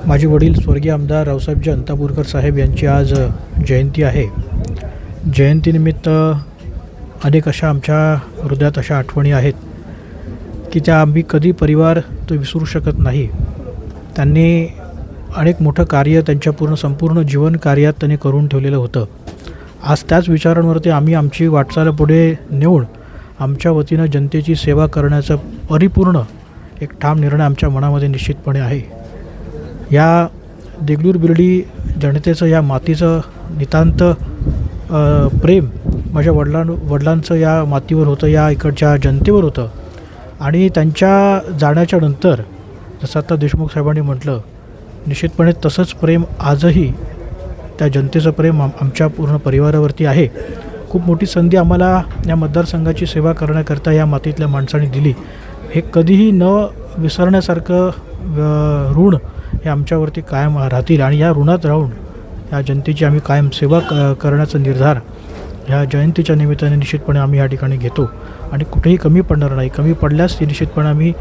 माझे वडील स्वर्गीय आमदार रावसाहेबजी अंतापूरकर साहेब यांची आज जयंती आहे। जयंतीनिमित्त अनेक अशा आमच्या हृदयात अशा आठवणी आहेत की त्या आम्ही कधी परिवार तो विसरू शकत नाही। त्यांनी अनेक मोठं कार्य त्यांच्या संपूर्ण जीवन कार्यात त्यांनी करून ठेवलेलं होतं। आज त्याच विचारांवरती आम्ही आमची वाटचाल पुढे नेऊन आमच्या वतीनं जनतेची सेवा करण्याचा परिपूर्ण एक ठाम निर्णय आमच्या मनामध्ये निश्चितपणे आहे। या देगलूर बिर्डी जनतेचं या मातीचं नितांत प्रेम माझ्या वडिलांचं या मातीवर होतं, या इकडच्या जनतेवर होतं। आणि त्यांच्या जाण्याच्या नंतर जसं आता देशमुख साहेबांनी म्हटलं, निश्चितपणे तसंच प्रेम आजही त्या जनतेचं प्रेम आमच्या पूर्ण परिवारावरती आहे। खूप मोठी संधी आम्हाला या मतदारसंघाची सेवा करण्याकरता या मातीतल्या माणसांनी दिली। हे कधीही न विसरण्यासारखं ऋण हे आमच्यावरती कायम राहतील आणि या ऋणात राहून या जनतेची आम्ही कायम सेवा करण्याचा निर्धार ह्या जयंतीच्या निमित्ताने निश्चितपणे आम्ही या ठिकाणी घेतो आणि कुठेही कमी पडणार नाही। कमी पडल्यास ती निश्चितपणे आम्ही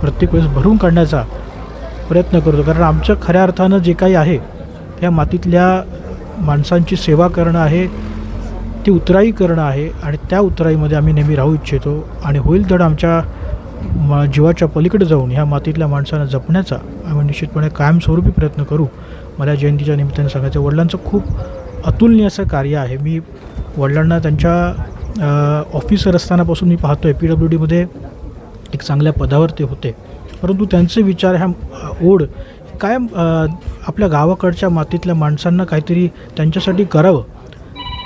प्रत्येक वेळेस भरून काढण्याचा प्रयत्न करतो, कारण आमचं खऱ्या अर्थानं जे काही आहे त्या मातीतल्या माणसांची सेवा करणं आहे, ती उतराई करणं आहे आणि त्या उतराईमध्ये आम्ही नेहमी राहू इच्छितो आणि होईल तेवढं आमच्या जीवाच्या पलीकडे जाऊन ह्या मातीतल्या माणसांना जपण्याचा आम्ही निश्चितपणे कायमस्वरूपी प्रयत्न करू। मला जयंतीच्या निमित्ताने सांगायचं, वडिलांचं खूप अतुलनीय असं कार्य आहे। मी वडिलांना त्यांच्या ऑफिसर असतानापासून मी पाहतो आहे, PWDमध्ये एक चांगल्या पदावर ते होते, परंतु त्यांचे विचार ह्या ओढ कायम आपल्या गावाकडच्या मातीतल्या माणसांना काहीतरी त्यांच्यासाठी करावं।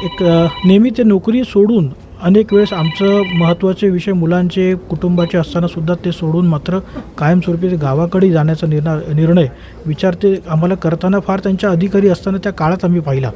एक नेहमी ते नोकरी सोडून अनेक वेळेस आमचं महत्त्वाचे विषय मुलांचे कुटुंबाचे असतानासुद्धा ते सोडून मात्र कायमस्वरूपी ते गावाकडे जाण्याचा निर्णय विचार ते आम्हाला करताना फार त्यांच्या अधिकारी असताना त्या काळात आम्ही पाहिला।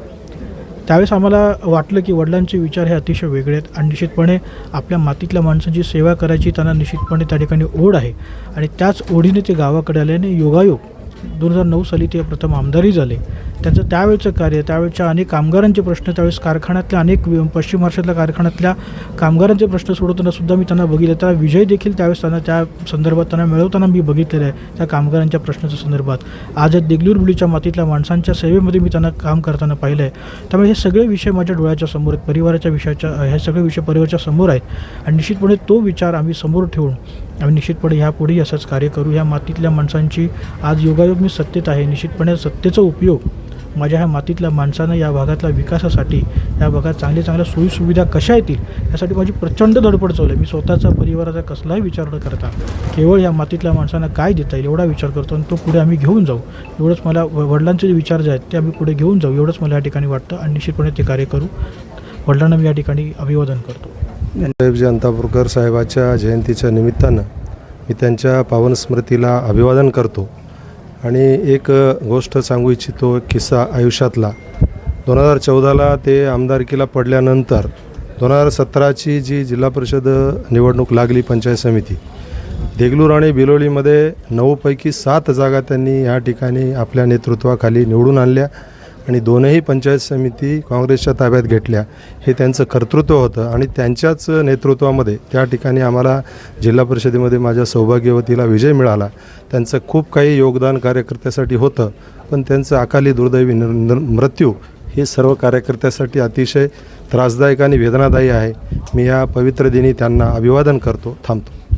त्यावेळेस आम्हाला वाटलं की वडिलांचे विचार हे अतिशय वेगळे आहेत आणि निश्चितपणे आपल्या मातीतल्या माणसांची सेवा करायची त्यांना निश्चितपणे त्या ठिकाणी ओढ आहे आणि त्याच ओढीने ते गावाकडे आल्याने योगायोग 2009 साली ते प्रथम आमदारही झाले। त्यांचं त्यावेळचं कार्य, त्यावेळच्या अनेक कामगारांचे प्रश्न, त्यावेळेस कारखान्यातल्या अनेक पश्चिम महाराष्ट्रातल्या कारखान्यातल्या कामगारांचे प्रश्न सोडवताना सुद्धा मी त्यांना बघितलं। त्याला विजय देखील त्यावेळेस त्यांना त्या संदर्भात त्यांना मिळवताना मी बघितलेलं आहे त्या कामगारांच्या प्रश्नाच्या संदर्भात। आज देगलूर बिर्डीच्या मातीतल्या माणसांच्या सेवेमध्ये मी त्यांना काम करताना पाहिलं आहे। त्यामुळे हे सगळे विषय माझ्या डोळ्याच्या समोर आहेत, परिवाराच्या विषयाच्या हे सगळे विषय परिवाराच्या समोर आहेत आणि निश्चितपणे तो विचार आम्ही समोर ठेवून आम्ही निश्चितपणे ह्यापुढेही असंच कार्य करू। ह्या मातीतल्या माणसांची आज योगायोग मी सत्तेत आहे, निश्चितपणे सत्तेचा उपयोग माझ्या ह्या मातीतल्या माणसानं या भागातल्या विकासासाठी, या भागात चांगल्या सोयीसुविधा कशा येतील यासाठी माझी प्रचंड धडपड चालू आहे। मी स्वतःचा परिवाराचा कसलाही विचार न करता केवळ या मातीतल्या माणसांना काय देता येईल एवढा विचार करतो आणि तो पुढे आम्ही घेऊन जाऊ। एवढंच मला वडिलांचे जे विचार जे आहेत ते आम्ही पुढे घेऊन जाऊ एवढंच मला या ठिकाणी वाटतं आणि निश्चितपणे ते कार्य करू। वडिलांना मी या ठिकाणी अभिवादन करतो। साहेबजी अंतापूरकर साहेबाच्या जयंतीच्या निमित्तानं मी त्यांच्या पावन स्मृतीला अभिवादन करतो आणि एक गोष्ट सांगू इच्छितो, किस्सा आयुष्यातला। 2014ला ते आमदारकीला पडल्यानंतर 2017ची जी जिल्हा परिषद निवडणूक लागली, पंचायत समिती देगलूर आणि बिलोलीमध्ये 9 पैकी 7 जागा त्यांनी या ठिकाणी आपल्या नेतृत्वाखाली निवडून आणल्या आणि 2ही पंचायत समिती काँग्रेसच्या ताब्यात घेतल्या। हे त्यांचं कर्तृत्व होतं आणि त्यांच्याच नेतृत्वामध्ये त्या ठिकाणी आम्हाला जिल्हा परिषदेमध्ये माझ्या सौभाग्यवतीला विजय मिळाला। त्यांचं खूप काही योगदान कार्यकर्त्यासाठी होतं, पण त्यांचं अकाली दुर्दैवी मृत्यू हे सर्व कार्यकर्त्यासाठी अतिशय त्रासदायक आणि वेदनादायी आहे। मी या पवित्र दिनी त्यांना अभिवादन करतो, थांबतो।